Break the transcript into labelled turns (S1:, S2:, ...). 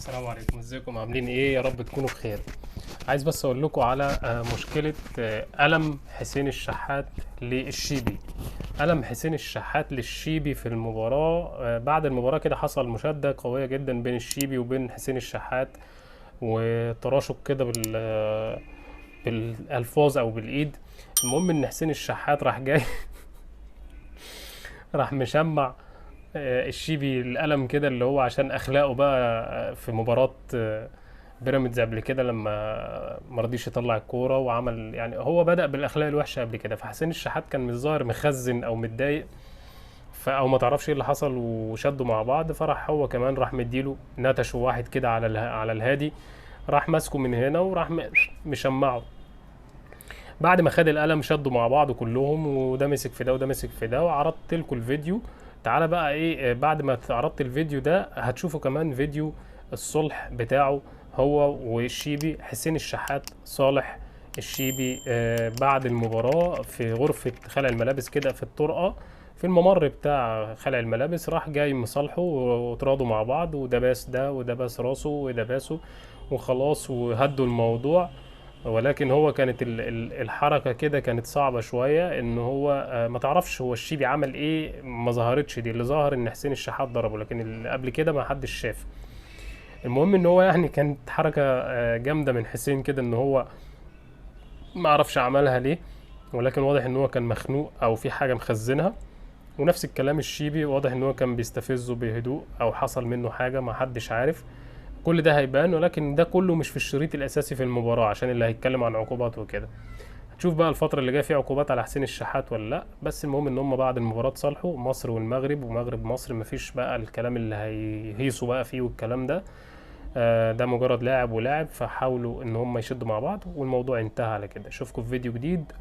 S1: السلام عليكم، ازيكم؟ عاملين ايه؟ يا رب تكونوا بخير. عايز بس اقول لكم على مشكلة ألم حسين الشحات للشيبي. ألم حسين الشحات للشيبي في المباراة، بعد المباراة كده حصل مشادة قوية جدا بين الشيبي وبين حسين الشحات، وتراشق كده بالألفاظ أو بالإيد. المهم إن حسين الشحات راح جاي راح مشمع الشيبي القلم كده، اللي هو عشان اخلاقه بقى في مباراة بيراميدز قبل كده لما مرضيش يطلع الكورة وعمل، يعني هو بدأ بالاخلاق الوحشة قبل كده. فحسين الشحات كان مش ظاهر مخزن او متضايق، او ما تعرفش ايه اللي حصل، وشدوا مع بعض. فراح هو كمان راح مديله نتشه واحد كده على على الهادي، راح ماسكه من هنا وراح مشمعه. بعد ما خد القلم شدوا مع بعض كلهم، وده مسك في ده وده مسك في ده، وعرضت لكم الفيديو. تعالى بقى ايه، بعد ما عرضت الفيديو ده هتشوفوا كمان فيديو الصلح بتاعه هو والشيبي. حسين الشحات صالح الشيبي بعد المباراة في غرفة خلع الملابس كده في الطرقة، في الممر بتاع خلع الملابس. راح جاي مصالحه وتراضوا مع بعض، وده باس ده وده باس راسه وده باسه، وخلاص وهدوا الموضوع. ولكن هو كانت الحركة كده كانت صعبة شوية، ان هو ما تعرفش هو الشيبي عمل ايه، ما ظهرتش. دي اللي ظهر ان حسين الشحات ضربه، لكن اللي قبل كده ما حدش شاف. المهم ان هو يعني كانت حركة جامدة من حسين كده، ان هو ما اعرفش عملها ليه، ولكن واضح ان هو كان مخنوق او في حاجة مخزنها. ونفس الكلام الشيبي، واضح ان هو كان بيستفزه بهدوء او حصل منه حاجة ما حدش عارف. كل ده هيبان، ولكن ده كله مش في الشريط الاساسي في المباراة، عشان اللي هيتكلم عن عقوبات وكده. هتشوف بقى الفترة اللي جاية فيها عقوبات على حسين الشحات ولا لا. بس المهم ان هم بعد المباراة صالحوا، مصر والمغرب، ومغرب مصر، مفيش بقى الكلام اللي هيهيصوا بقى فيه والكلام ده. ده مجرد لاعب ولاعب، فحاولوا ان هم يشدوا مع بعض، والموضوع انتهى على كده. اشوفكم في فيديو جديد.